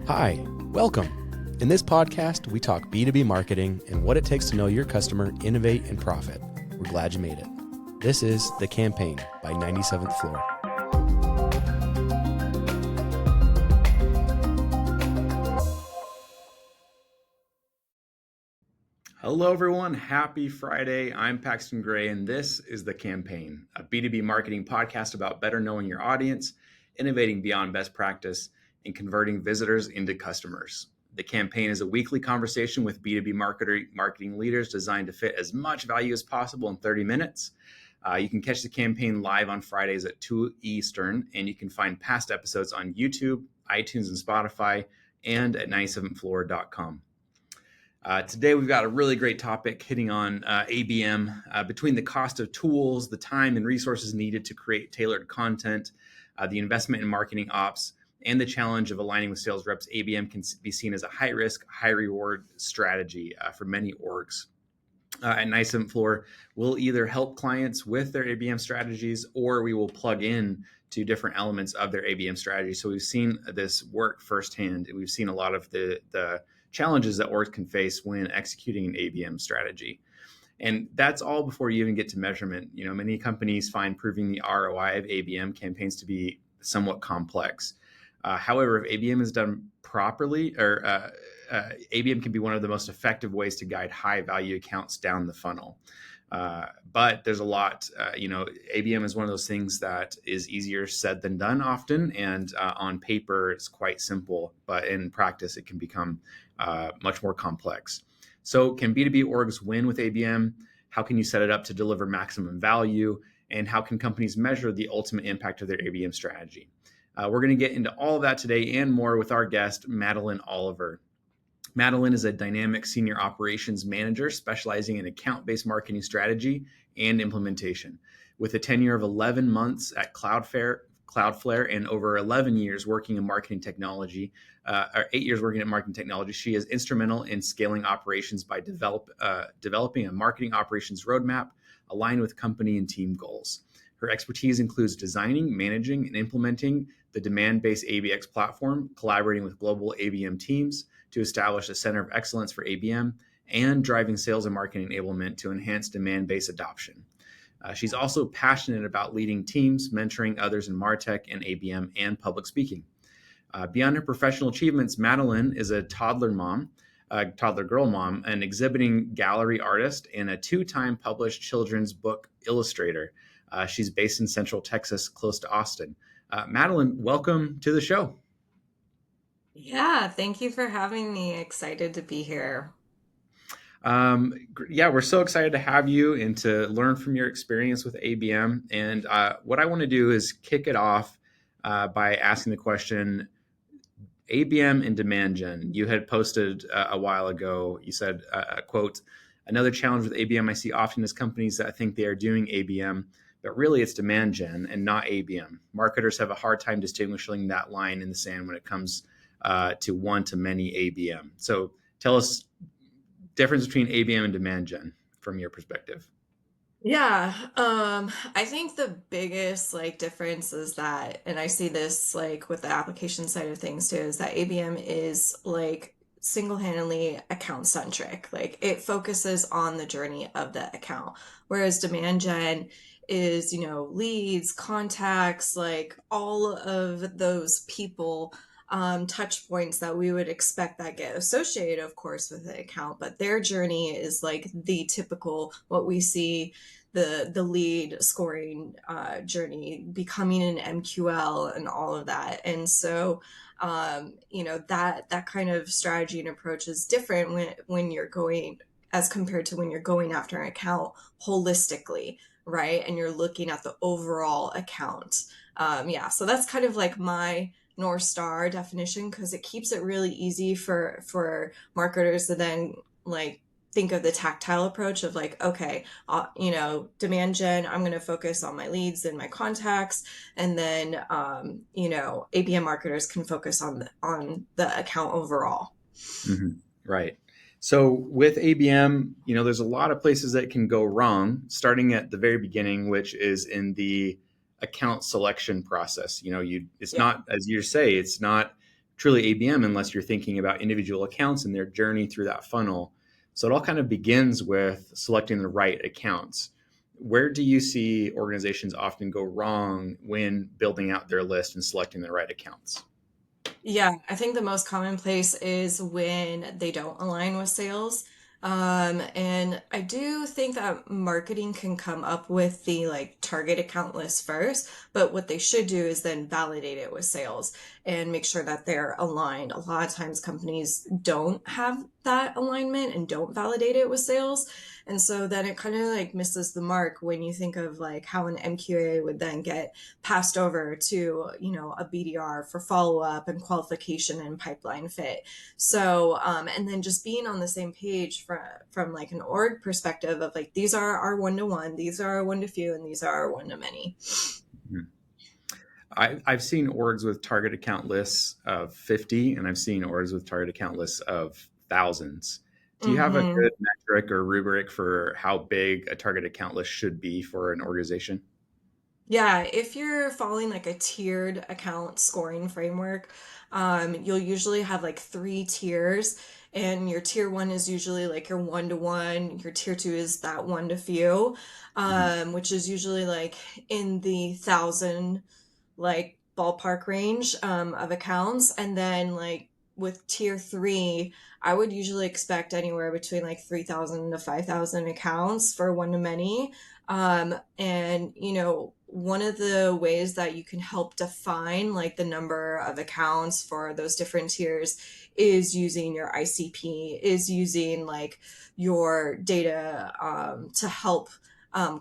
Hi, welcome. In this podcast, we talk B2B marketing and what it takes to know your customer, innovate, and profit. We're glad you made it. This is The Campaign by 97th Floor. Hello, everyone. Happy Friday. I'm Paxton Gray, and this is The Campaign, a B2B marketing podcast about better knowing your audience, innovating beyond best practice, and converting visitors into customers. The Campaign is a weekly conversation with B2B marketing leaders designed to fit as much value as possible in 30 minutes. You can catch The Campaign live on Fridays at 2 Eastern, and you can find past episodes on YouTube, iTunes, and Spotify, and at 97thfloor.com. Today, we've got a really great topic hitting on ABM, between the cost of tools, the time and resources needed to create tailored content, the investment in marketing ops, and the challenge of aligning with sales reps. ABM can be seen as a high-risk, high-reward strategy for many orgs. At 97th Floor, we'll either help clients with their ABM strategies, or we will plug in to different elements of their ABM strategy. So we've seen this work firsthand. We've seen a lot of the challenges that orgs can face when executing an ABM strategy. And that's all before you even get to measurement. You know, many companies find proving the ROI of ABM campaigns to be somewhat complex. However, if ABM is done properly, ABM can be one of the most effective ways to guide high value accounts down the funnel. But there's a lot, ABM is one of those things that is easier said than done often. And on paper, it's quite simple, but in practice, it can become much more complex. So can B2B orgs win with ABM? How can you set it up to deliver maximum value? And how can companies measure the ultimate impact of their ABM strategy? We're going to get into all of that today and more with our guest, Madelyne Oliver. Madelyne is a dynamic senior operations manager specializing in account-based marketing strategy and implementation. With a tenure of 11 months at Cloudflare and over 11 years working in marketing technology, or 8 years working in marketing technology, she is instrumental in scaling operations by developing a marketing operations roadmap aligned with company and team goals. Her expertise includes designing, managing, and implementing the Demandbase ABX platform, collaborating with global ABM teams to establish a center of excellence for ABM, and driving sales and marketing enablement to enhance Demandbase adoption. She's also passionate about leading teams, mentoring others in MarTech and ABM, and public speaking. Beyond her professional achievements, Madelyne is a toddler girl mom, an exhibiting gallery artist, and a 2-time published children's book illustrator. She's based in Central Texas, close to Austin. Madelyne, welcome to the show. Yeah, thank you for having me. Excited to be here. We're so excited to have you and to learn from your experience with ABM. And what I want to do is kick it off by asking the question, ABM and demand gen. You had posted a while ago, you said, quote, "Another challenge with ABM I see often is companies that think they are doing ABM, but really it's demand gen and not ABM. Marketers have a hard time distinguishing that line in the sand when it comes to one-to-many ABM. So tell us difference between ABM and demand gen from your perspective." Yeah, I think the biggest difference is that, and I see this with the application side of things too, is that ABM is single-handedly account centric. It focuses on the journey of the account, whereas demand gen is, leads, contacts, all of those people, touch points that we would expect that get associated, of course, with the account, but their journey is the typical, what we see, the lead scoring journey, becoming an MQL and all of that. And so, that kind of strategy and approach is different when you're going, as compared to when you're going after an account holistically, right? And you're looking at the overall account. So that's kind of my North Star definition, because it keeps it really easy for marketers to then think of the tactile approach of okay, demand gen, I'm going to focus on my leads and my contacts, and then ABM marketers can focus on the account overall. Mm-hmm. Right. So with ABM, there's a lot of places that can go wrong, starting at the very beginning, which is in the account selection process. It's not, as you say, it's not truly ABM unless you're thinking about individual accounts and their journey through that funnel. So it all kind of begins with selecting the right accounts. Where do you see organizations often go wrong when building out their list and selecting the right accounts? Yeah, I think the most common place is when they don't align with sales. And I do think that marketing can come up with the like target account list first, but what they should do is then validate it with sales and make sure that they're aligned. A lot of times companies don't have that alignment and don't validate it with sales. And so then it kind of like misses the mark when you think of like how an MQA would then get passed over to, a BDR for follow up and qualification and pipeline fit. So, and then just being on the same page from like an org perspective of like, these are our one to one, these are our one to few, and these are our one to many. I've seen orgs with target account lists of 50, and I've seen orgs with target account lists of thousands. Do you have a Mm-hmm. good metric or rubric for how big a target account list should be for an organization? Yeah, if you're following like a tiered account scoring framework, you'll usually have like three tiers, and your tier one is usually like your one to one. Your tier two is that one to few, Mhm. which is usually like in the thousand like ballpark range of accounts. And then like with tier three, I would usually expect anywhere between like 3,000 to 5,000 accounts for one to many. And one of the ways that you can help define like the number of accounts for those different tiers is using your ICP, is using like your data to help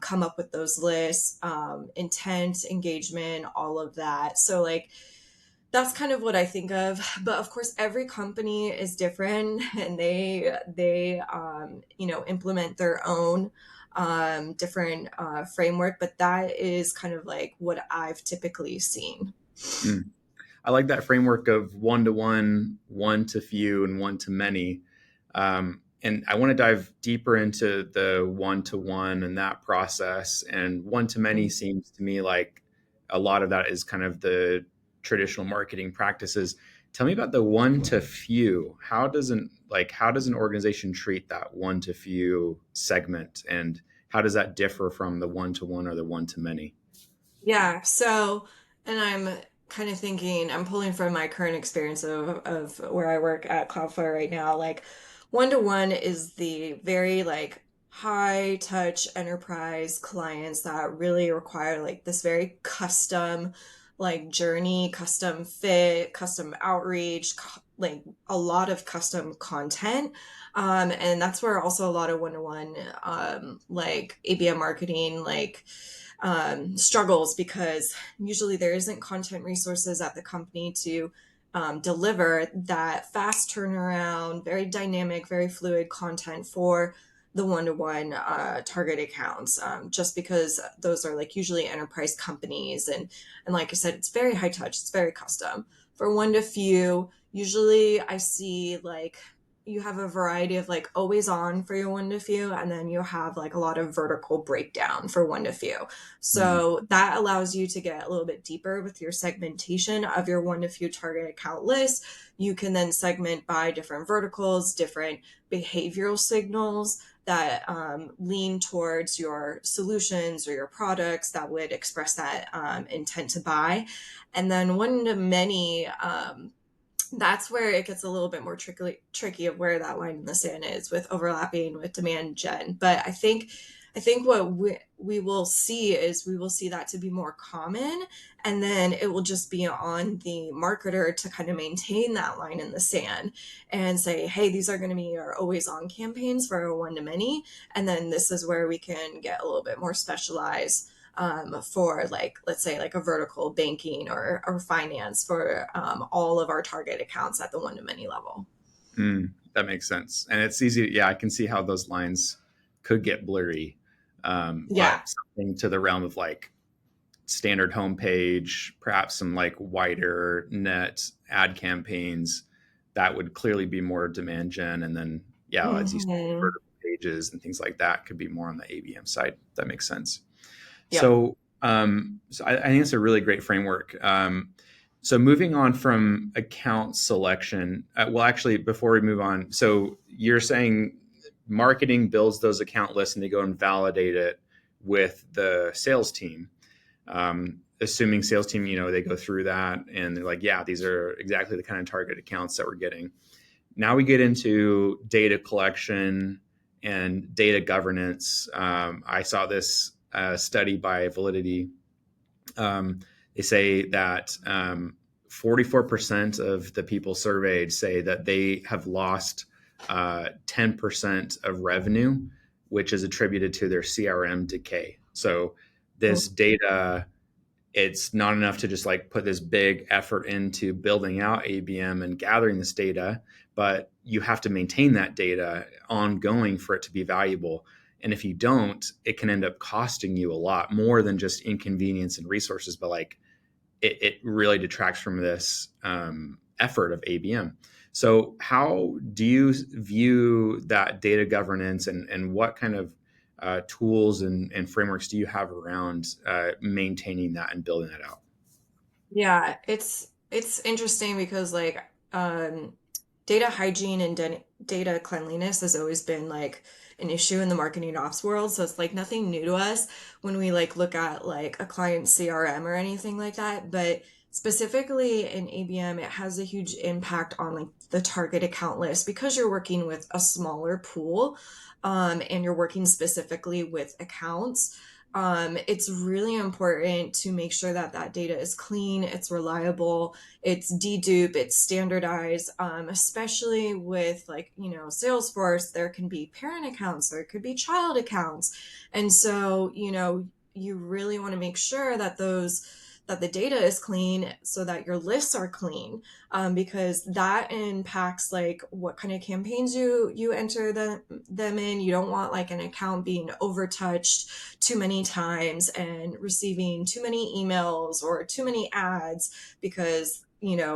come up with those lists, intent, engagement, all of that. So like that's kind of what I think of. But of course, every company is different, and they implement their own different framework. But that is kind of like what I've typically seen. Mm. I like that framework of one to one to few, and one to many. And I want to dive deeper into the one to one and that process. And one to many seems to me like a lot of that is kind of the traditional marketing practices. Tell me about the one to few. How does an organization treat that one to few segment, and how does that differ from the one to one or the one to many? Yeah. So, and I'm kind of thinking, I'm pulling from my current experience of where I work at Cloudflare right now. Like, one to one is the very like high touch enterprise clients that really require like this very custom like journey, custom fit, custom outreach, like a lot of custom content. And that's where also a lot of one to one, like ABM marketing, like struggles because usually there isn't content resources at the company to deliver that fast turnaround, very dynamic, very fluid content for the one-to-one target accounts, just because those are like usually enterprise companies, and like I said, it's very high touch, it's very custom. For one to few, usually I see like you have a variety of like always on for your one to few, and then you have like a lot of vertical breakdown for one to few. Mhm. So that allows you to get a little bit deeper with your segmentation of your one to few target account list. You can then segment by different verticals, different behavioral signals that lean towards your solutions or your products that would express that intent to buy. And then one to many, that's where it gets a little bit more tricky of where that line in the sand is with overlapping with demand gen. But I think what we will see is we will see that to be more common, and then it will just be on the marketer to kind of maintain that line in the sand and say, hey, these are going to be our always on campaigns for our one to many, and then this is where we can get a little bit more specialized for like let's say like a vertical banking or finance for all of our target accounts at the one to many level. That makes sense. And it's easy. Yeah, I can see how those lines could get blurry. Yeah. But something to the realm of like standard homepage, perhaps some like wider net ad campaigns, that would clearly be more demand gen. And then, yeah, as you said, Hmm. vertical pages and things like that could be more on the ABM side. That makes sense. Yep. So I think it's a really great framework. So moving on from account selection, well, actually, before we move on, so you're saying marketing builds those account lists and they go and validate it with the sales team. Assuming sales team, they go through that and they're like, yeah, these are exactly the kind of target accounts that we're getting. Now we get into data collection and data governance. I saw this study by Validity. They say that 44% of the people surveyed say that they have lost 10% of revenue, which is attributed to their CRM decay. So this data, it's not enough to just like put this big effort into building out ABM and gathering this data, but you have to maintain that data ongoing for it to be valuable. And if you don't, it can end up costing you a lot more than just inconvenience and resources, but like it really detracts from this effort of ABM. So how do you view that data governance and what kind of tools and frameworks do you have around maintaining that and building that out? Yeah, it's interesting because like data hygiene and data cleanliness has always been like an issue in the marketing ops world. So it's like nothing new to us when we like look at like a client CRM or anything like that. But specifically in ABM, it has a huge impact on like the target account list because you're working with a smaller pool, and you're working specifically with accounts. It's really important to make sure that that data is clean, it's reliable, it's dedupe, it's standardized, especially with like, Salesforce, there can be parent accounts, there could be child accounts. And so, you really want to make sure that that the data is clean so that your lists are clean, because that impacts like what kind of campaigns you enter them in. You don't want like an account being overtouched too many times and receiving too many emails or too many ads because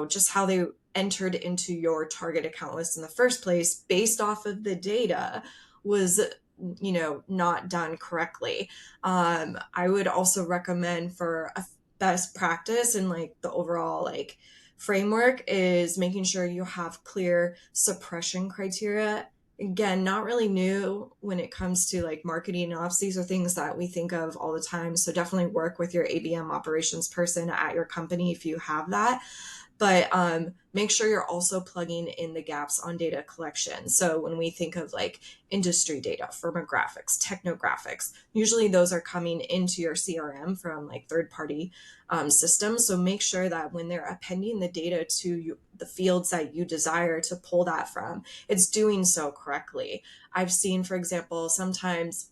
just how they entered into your target account list in the first place based off of the data was not done correctly. I would also recommend for a best practice and like the overall like framework is making sure you have clear suppression criteria. Again, not really new when it comes to like marketing ops. These are things that we think of all the time. So definitely work with your ABM operations person at your company if you have that. But make sure you're also plugging in the gaps on data collection. So when we think of like industry data, firmographics, technographics, usually those are coming into your CRM from like third-party systems. So make sure that when they're appending the data to the fields that you desire to pull that from, it's doing so correctly. I've seen, for example, sometimes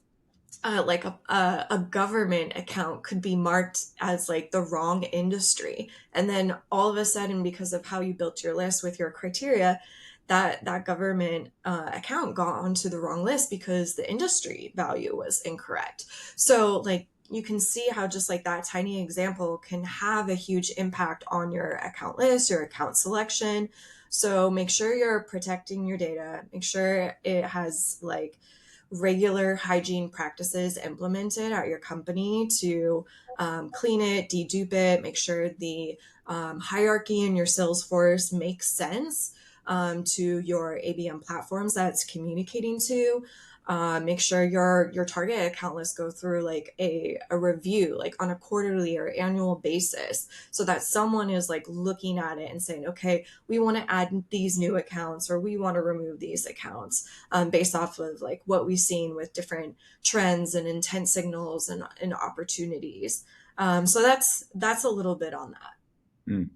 like a government account could be marked as like the wrong industry, and then all of a sudden, because of how you built your list with your criteria, that government account got onto the wrong list because the industry value was incorrect. So like you can see how just like that tiny example can have a huge impact on your account list, your account selection. So make sure you're protecting your data, make sure it has like regular hygiene practices implemented at your company to clean it, dedupe it, make sure the hierarchy in your Salesforce makes sense to your ABM platforms that it's communicating to. Make sure your target account list go through like a review like on a quarterly or annual basis so that someone is like looking at it and saying, okay, we want to add these new accounts or we want to remove these accounts based off of like what we've seen with different trends and intent signals and opportunities. So that's a little bit on that.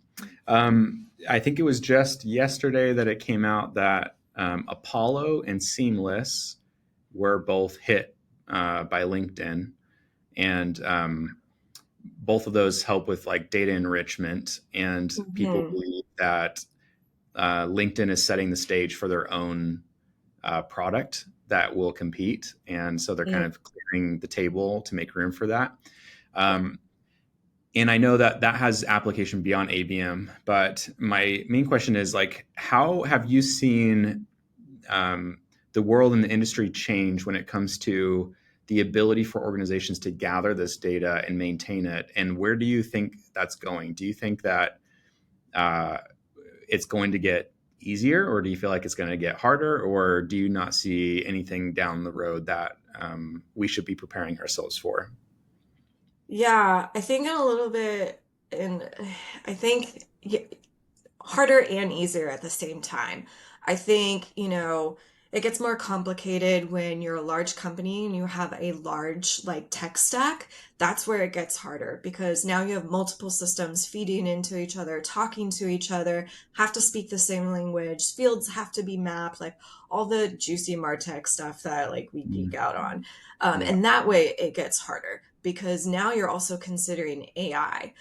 I think it was just yesterday that it came out that Apollo and Seamless were both hit by LinkedIn, and both of those help with like data enrichment. And people Mm-hmm. believe that LinkedIn is setting the stage for their own product that will compete, and so they're kind Yeah. of clearing the table to make room for that. And I know that that has application beyond ABM, but my main question is like, how have you seen the world and the industry change when it comes to the ability for organizations to gather this data and maintain it? And where do you think that's going? Do you think that it's going to get easier, or do you feel like it's going to get harder, or do you not see anything down the road that we should be preparing ourselves for? Yeah, I think a little bit, and I think harder and easier at the same time. I think, it gets more complicated when you're a large company and you have a large like tech stack. That's where it gets harder because now you have multiple systems feeding into each other, talking to each other, have to speak the same language, fields have to be mapped, like all the juicy MarTech stuff that like we geek Mm. out on. Yeah. And that way it gets harder because now you're also considering AI.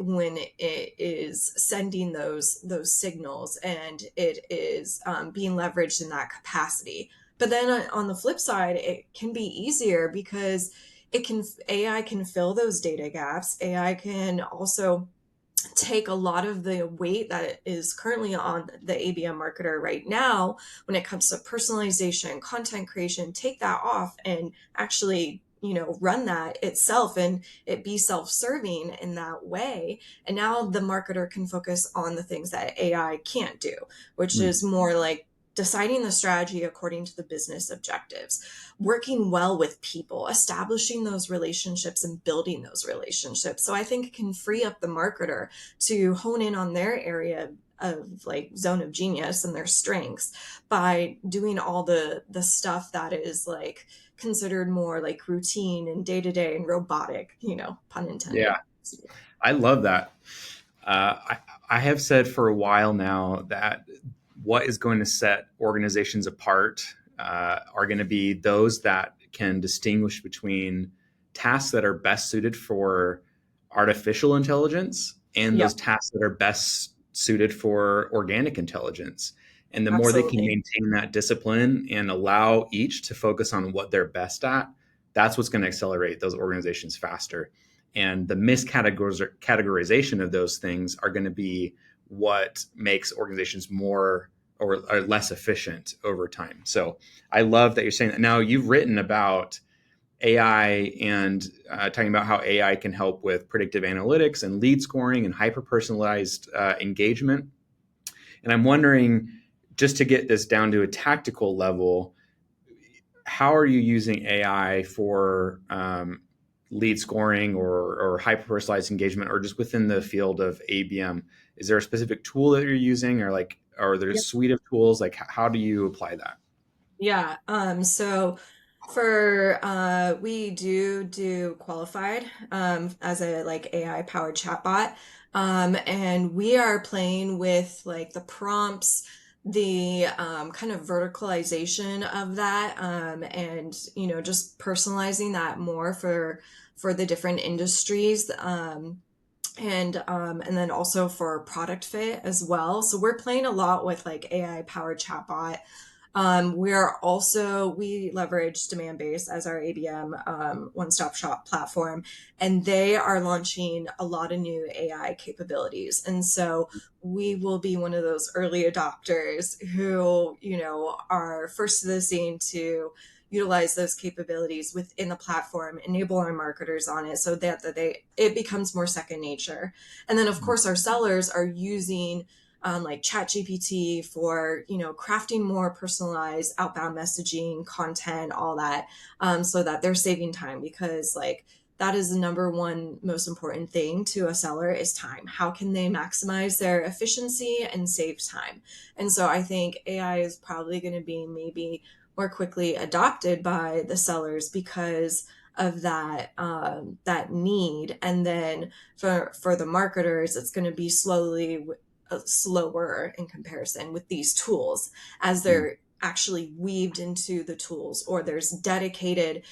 When it is sending those signals and it is being leveraged in that capacity. But then on the flip side, it can be easier because AI can fill those data gaps. AI can also take a lot of the weight that is currently on the ABM marketer right now when it comes to personalization, content creation, take that off and actually run that itself and it be self-serving in that way. And now the marketer can focus on the things that AI can't do, which Mm. is more like deciding the strategy according to the business objectives, working well with people, establishing those relationships and building those relationships. So I think it can free up the marketer to hone in on their area of like zone of genius and their strengths by doing all the stuff that is like considered more like routine and day to day and robotic, pun intended. Yeah, I love that. I have said for a while now that what is going to set organizations apart are going to be those that can distinguish between tasks that are best suited for artificial intelligence and those Yep, tasks that are best suited for organic intelligence. And the more they can absolutely. maintain that discipline and allow each to focus on what they're best at, that's what's going to accelerate those organizations faster. And the miscategorization of those things are going to be what makes organizations more or less efficient over time. So I love that you're saying that. Now you've written about AI and talking about how AI can help with predictive analytics and lead scoring and hyper personalized engagement. And I'm wondering, just to get this down to a tactical level, how are you using AI for lead scoring or hyper personalized engagement, or just within the field of ABM? Is there a specific tool that you're using, or like, are there a suite of tools? Like, how do you apply that? Yeah. So for we do qualified as a like AI powered chatbot. And we are playing with like the prompts, the kind of verticalization of that, and just personalizing that more for the different industries. And then also for product fit as well. So we're playing a lot with like AI powered chatbot. We leverage Demandbase as our ABM one-stop shop platform, and they are launching a lot of new AI capabilities. And so we will be one of those early adopters who, are first to the scene to utilize those capabilities within the platform, enable our marketers on it so that it becomes more second nature. And then of course our sellers are using like ChatGPT for crafting more personalized outbound messaging content, all that, so that they're saving time because like that is the number one most important thing to a seller is time. How can they maximize their efficiency and save time? And so I think AI is probably going to be maybe more quickly adopted by the sellers because of that need. And then for the marketers, it's going to be slower in comparison with these tools as Mm. they're actually weaved into the tools, or there's dedicated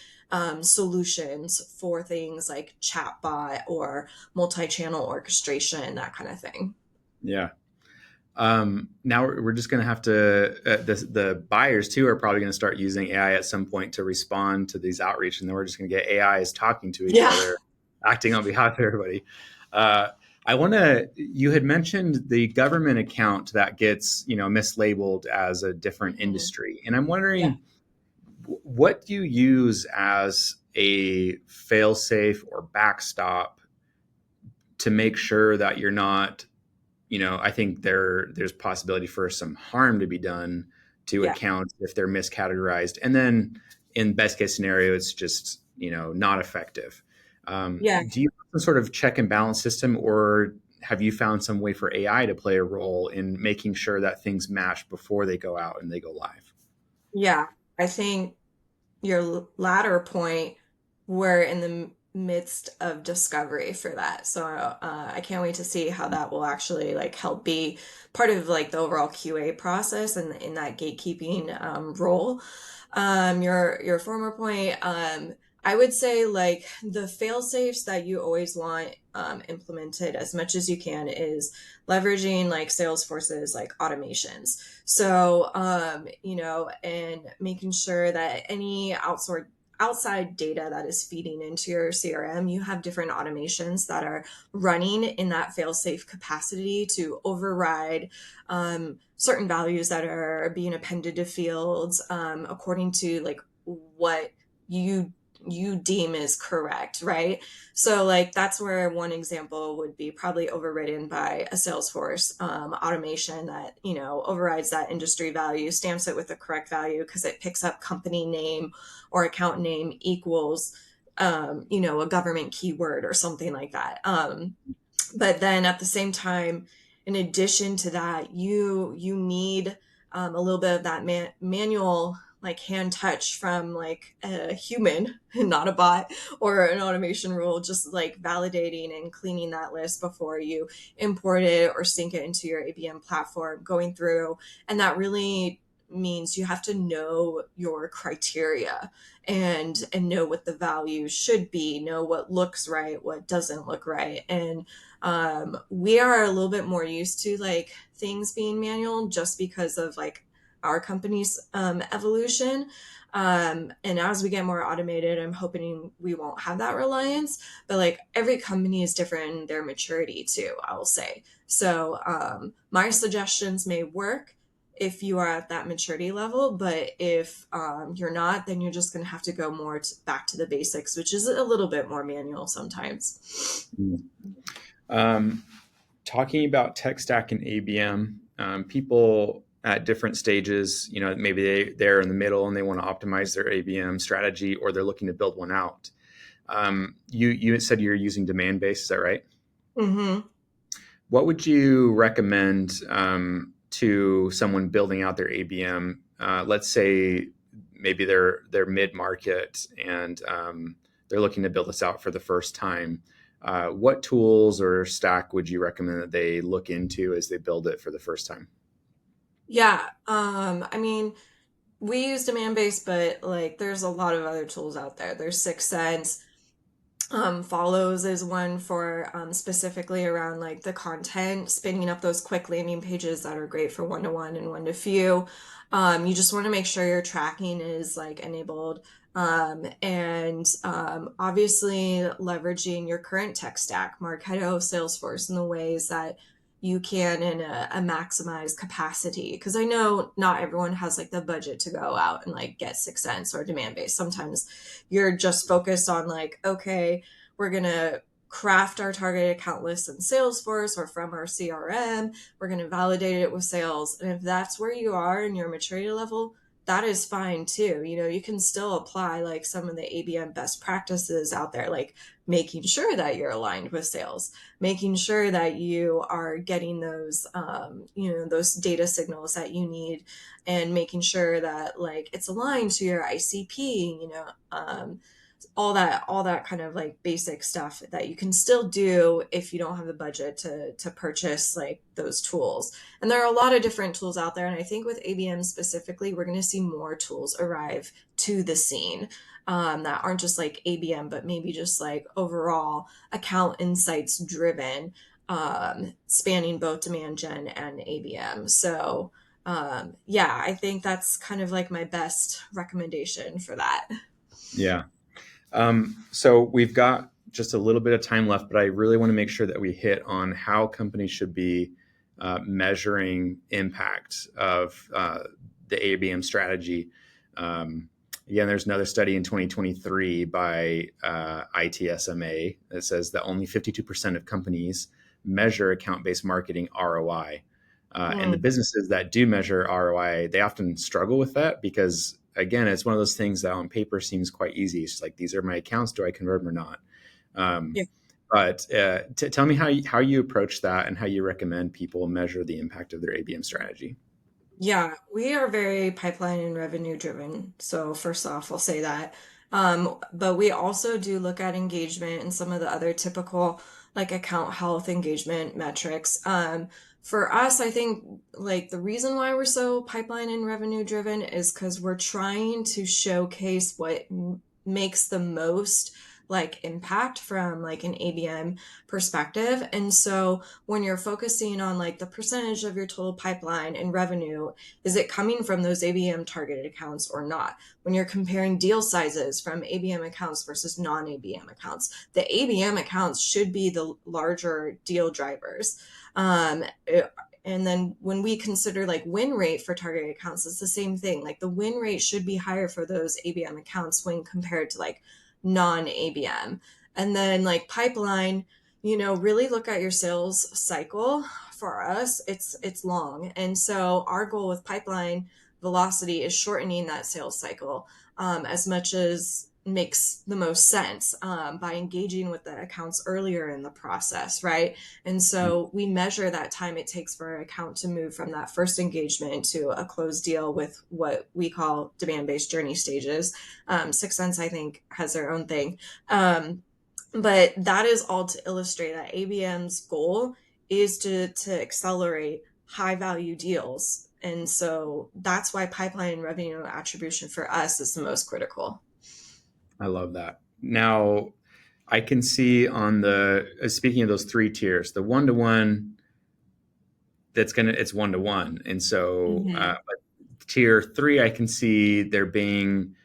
solutions for things like chatbot or multi-channel orchestration, that kind of thing. Yeah. Now we're just going to have to, the buyers too are probably going to start using AI at some point to respond to these outreach. And then we're just going to get AIs talking to each Yeah. other, acting on behalf of everybody. Uh, you had mentioned the government account that gets, mislabeled as a different Mhm. industry. And I'm Yeah. wondering, what do you use as a fail-safe or backstop to make sure that you're not, I think there's possibility for some harm to be done to Yeah. accounts if they're miscategorized. And then in best case scenario, it's just, not effective. Yeah. Do you have some sort of check and balance system, or have you found some way for AI to play a role in making sure that things match before they go out and they go live? Yeah. I think your latter point, we're in the midst of discovery for that. So I can't wait to see how that will actually like help be part of like the overall QA process and in that gatekeeping role. Your former point, I would say like the fail safes that you always want implemented as much as you can is leveraging like Salesforce's like automations. So, and making sure that any outside data that is feeding into your CRM, you have different automations that are running in that fail-safe capacity to override certain values that are being appended to fields according to like what you deem is correct, right? So like that's where one example would be probably overridden by a Salesforce automation that overrides that industry value, stamps it with the correct value because it picks up company name or account name equals a government keyword or something like that. But then at the same time, in addition to that, you need a little bit of that manual like hand touch from like a human, not a bot or an automation rule, just like validating and cleaning that list before you import it or sync it into your ABM platform, going through. And that really means you have to know your criteria and know what the value should be, know what looks right, what doesn't look right. And we are a little bit more used to like things being manual just because of like our company's evolution. And as we get more automated, I'm hoping we won't have that reliance. But like every company is different in their maturity too, I will say. So my suggestions may work if you are at that maturity level, but if you're not, then you're just going to have to go more back to the basics, which is a little bit more manual sometimes. Talking about tech stack and ABM, people at different stages, maybe they're in the middle and they want to optimize their ABM strategy, or they're looking to build one out. You said you're using Demandbase, is that right? Mm-hmm. What would you recommend to someone building out their ABM? Let's say maybe they're mid-market and they're looking to build this out for the first time. What tools or stack would you recommend that they look into as they build it for the first time? Yeah. I mean, we use Demandbase, but like there's a lot of other tools out there. There's Sixth Sense. Follows is one for specifically around like the content, spinning up those quick landing pages that are great for one-to-one and one-to-few. You just want to make sure your tracking is like enabled. And obviously leveraging your current tech stack, Marketo, Salesforce, in the ways that you can in a maximized capacity. Because I know not everyone has like the budget to go out and like get Sixth Sense or Demandbase. Sometimes you're just focused on like, okay, we're going to craft our target account list in Salesforce or from our CRM. We're going to validate it with sales. And if that's where you are in your maturity level, that is fine too. You can still apply like some of the ABM best practices out there, like making sure that you're aligned with sales, making sure that you are getting those, those data signals that you need, and making sure that like it's aligned to your ICP, all that kind of like basic stuff that you can still do if you don't have the budget to purchase like those tools. And there are a lot of different tools out there, and I think with ABM specifically we're going to see more tools arrive to the scene that aren't just like ABM but maybe just like overall account insights driven, spanning both demand gen and ABM. So yeah, I think that's kind of like my best recommendation for that. Yeah. So we've got just a little bit of time left, but I really want to make sure that we hit on how companies should be measuring impact of the ABM strategy. Again, there's another study in 2023 by ITSMA that says that only 52% of companies measure account-based marketing ROI. And the Mm. businesses that do measure ROI, they often struggle with that because, again, it's one of those things that on paper seems quite easy. It's like, these are my accounts. Do I convert them or not? Um, Yeah. but tell me how you approach that and how you recommend people measure the impact of their ABM strategy. Yeah, we are very pipeline and revenue driven. So first off, I'll say that. But we also do look at engagement and some of the other typical like account health engagement metrics. For us, I think like the reason why we're so pipeline and revenue driven is because we're trying to showcase what makes the most like impact from like an ABM perspective. And so when you're focusing on like the percentage of your total pipeline and revenue, is it coming from those ABM targeted accounts or not? When you're comparing deal sizes from ABM accounts versus non-ABM accounts, the ABM accounts should be the larger deal drivers. Um, and then when we consider like win rate for targeted accounts, it's the same thing. Like the win rate should be higher for those ABM accounts when compared to like non-ABM. And then like pipeline, really look at your sales cycle. For us, it's long. And so our goal with pipeline velocity is shortening that sales cycle as much as makes the most sense by engaging with the accounts earlier in the process, right? And so we measure that time it takes for an account to move from that first engagement to a closed deal with what we call demand-based journey stages. Sixth Sense, I think, has their own thing. But that is all to illustrate that ABM's goal is to accelerate high value deals. And so that's why pipeline and revenue attribution for us is the most critical. I love that. Now, I can see on the speaking of those three tiers, the one-to-one, it's one-to-one, and so Mm-hmm. tier three, I can see there being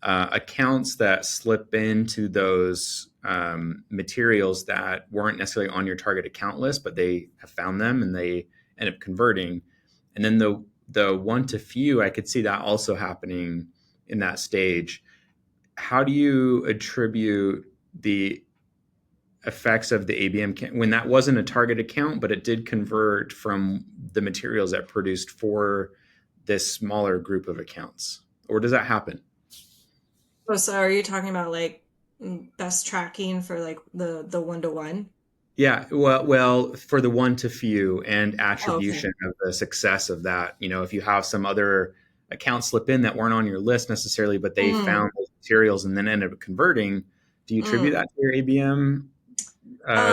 accounts that slip into those materials that weren't necessarily on your target account list, but they have found them and they end up converting. And then the one to few, I could see that also happening in that stage. How do you attribute the effects of the ABM when that wasn't a target account, but it did convert from the materials that produced for this smaller group of accounts? Or does that happen? Oh, so are you talking about like best tracking for like the one to one? Yeah, well, for the one to few and Oh, okay. attribution of the success of that, if you have some other accounts slip in that weren't on your list necessarily, but they Mm, found those materials and then ended up converting, do you attribute mm. that to your ABM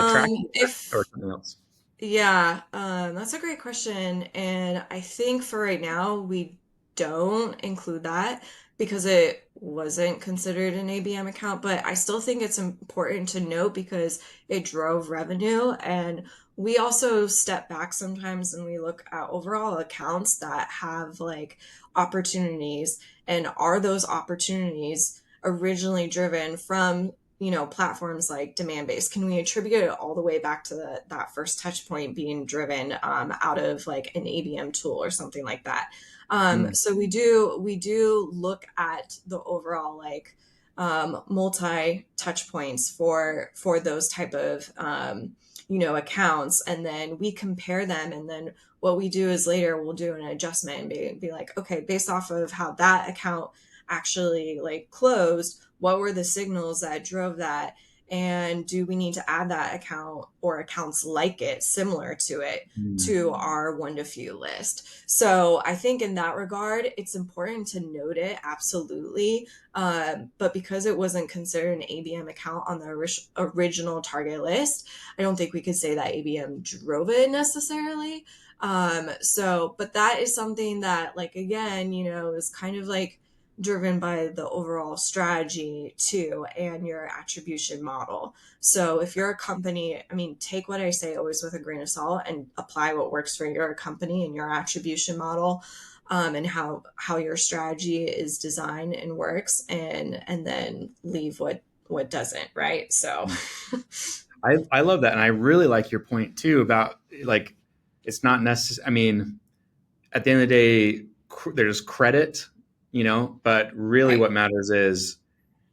tracking or If something else? Yeah, that's a great question. And I think for right now, we don't include that because it wasn't considered an ABM account. But I still think it's important to note because it drove revenue. And we also step back sometimes and we look at overall accounts that have like opportunities. And are those opportunities originally driven from platforms like Demandbase? Can we attribute it all the way back to that first touch point being driven out of like an ABM tool or something like that? Mm, So we do look at the overall like multi touch points for those type of accounts, and then we compare them, and then what we do is later we'll do an adjustment and be like, okay, based off of how that account actually like closed, what were the signals that drove that, and do we need to add that account or accounts like it similar to it mm, to our one to few list? So I think in that regard it's important to note it, absolutely. But because it wasn't considered an ABM account on the original target list, I don't think we could say that ABM drove it necessarily. So but that is something that like again is kind of like driven by the overall strategy too and your attribution model. So if you're a company, I mean, take what I say always with a grain of salt and apply what works for your company and your attribution model, and how your strategy is designed and works, and then leave what doesn't, right? So mm. I love that. And I really like your point too about like, it's not necessary. I mean, at the end of the day, there's credit but really Right. what matters is,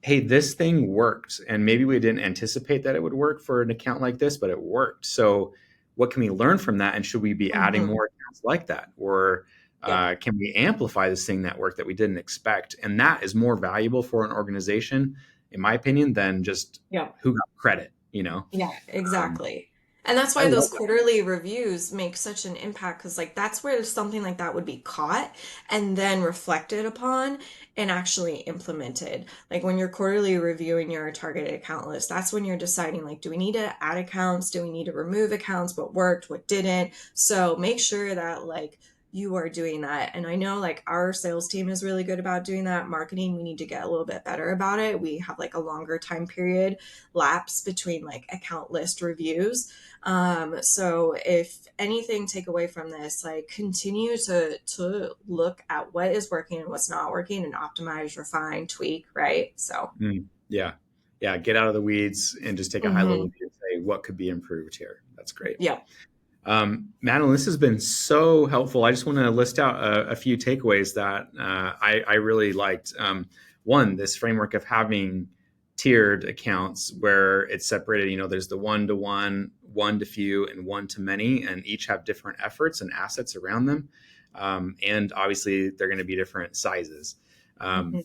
hey, this thing worked. And maybe we didn't anticipate that it would work for an account like this, but it worked. So what can we learn from that? And should we be adding Mm-hmm. more accounts like that? Or Yep. can we amplify this thing that worked that we didn't expect? And that is more valuable for an organization, in my opinion, than just Yep. who got credit. Yeah, Um, exactly. And that's I why those love that. quarterly reviews make such an impact because, like, that's where something like that would be caught and then reflected upon and actually implemented. Like, when you're quarterly reviewing your targeted account list, that's when you're deciding, like, do we need to add accounts? Do we need to remove accounts? What worked? What didn't? So make sure that, like, you are doing that. And I know, like, our sales team is really good about doing that. Marketing, we need to get a little bit better about it. We have, like, a longer time period lapse between like account list reviews. So if anything, take away from this, like continue to look at what is working and what's not working and optimize, refine, tweak, right? So Yeah. Yeah. Get out of the weeds and just take a high level hmm view and say what could be improved here. That's great. yeah. Madelyne, this has been so helpful. I just want to list out a few takeaways that I really liked. One, this framework of having tiered accounts where it's separated, there's the one-to-one, one-to-few, and one-to-many, and each have different efforts and assets around them. And obviously, they're going to be different sizes. Um, hmm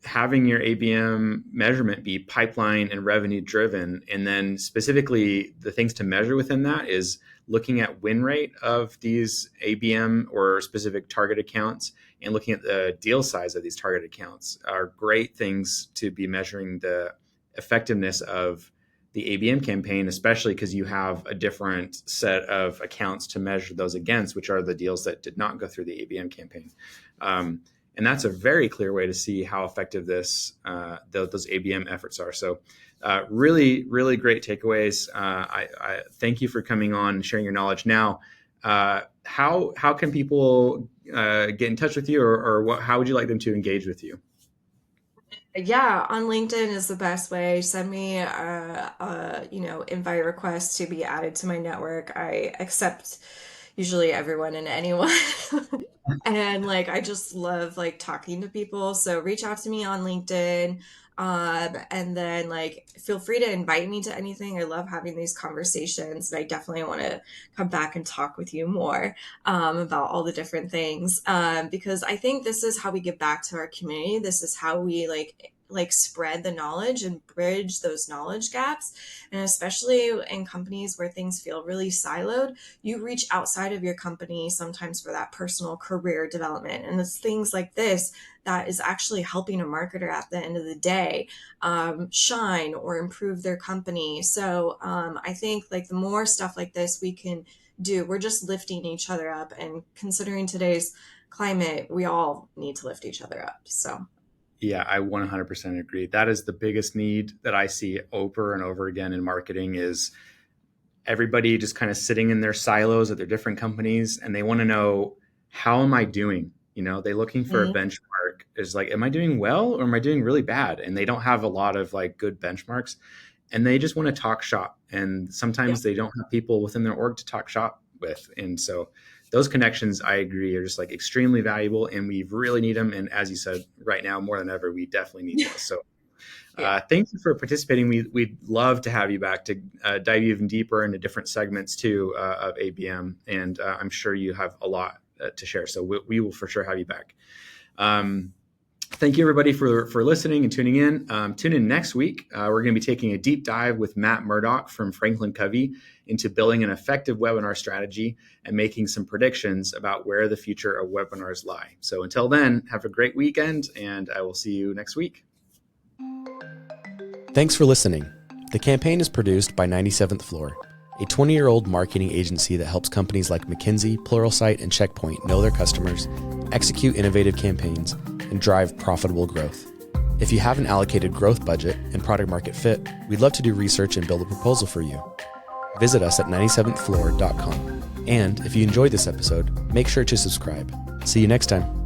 Having your ABM measurement be pipeline and revenue driven, and then specifically the things to measure within that is looking at win rate of these ABM or specific target accounts and looking at the deal size of these target accounts are great things to be measuring the effectiveness of the ABM campaign, especially because you have a different set of accounts to measure those against, which are the deals that did not go through the ABM campaign. And that's a very clear way to see how effective those ABM efforts are. So really, really great takeaways. I thank you for coming on and sharing your knowledge. Now, how can people get in touch with you, or how would you like them to engage with you? Yeah, on LinkedIn is the best way. Send me invite request to be added to my network. I accept usually everyone and anyone. And like I just love like talking to people. So reach out to me on LinkedIn. And then like feel free to invite me to anything. I love having these conversations. And I definitely want to come back and talk with you more about all the different things. Because I think this is how we give back to our community. This is how we like spread the knowledge and bridge those knowledge gaps. And especially in companies where things feel really siloed, you reach outside of your company sometimes for that personal career development. And it's things like this that is actually helping a marketer at the end of the day shine or improve their company. So I think like the more stuff like this we can do, we're just lifting each other up. And considering today's climate, we all need to lift each other up. So Yeah, I 100% agree. That is the biggest need that I see over and over again in marketing is everybody just kind of sitting in their silos at their different companies, and they want to know, how am I doing? They're looking for a mhm. benchmark. Is like, am I doing well or am I doing really bad? And they don't have a lot of like good benchmarks, and they just want to talk shop. And Yeah. sometimes they don't have people within their org to talk shop with. And so those connections, I agree, are just like extremely valuable, and we really need them. And as you said, right now more than ever, we definitely need those. So Yeah. thank you for participating. We'd love to have you back to dive even deeper into different segments too of ABM, and I'm sure you have a lot to share. So we will for sure have you back. Thank you everybody for listening and tuning in. Tune in next week. We're going to be taking a deep dive with Matt Murdoch from Franklin Covey into building an effective webinar strategy and making some predictions about where the future of webinars lie. So until then, have a great weekend, and I will see you next week. Thanks for listening. The campaign is produced by 97th Floor, a 20-year-old marketing agency that helps companies like McKinsey, Pluralsight, and Checkpoint know their customers, execute innovative campaigns, and drive profitable growth. If you have an allocated growth budget and product market fit, we'd love to do research and build a proposal for you. Visit us at 97thfloor.com. And if you enjoyed this episode, make sure to subscribe. See you next time.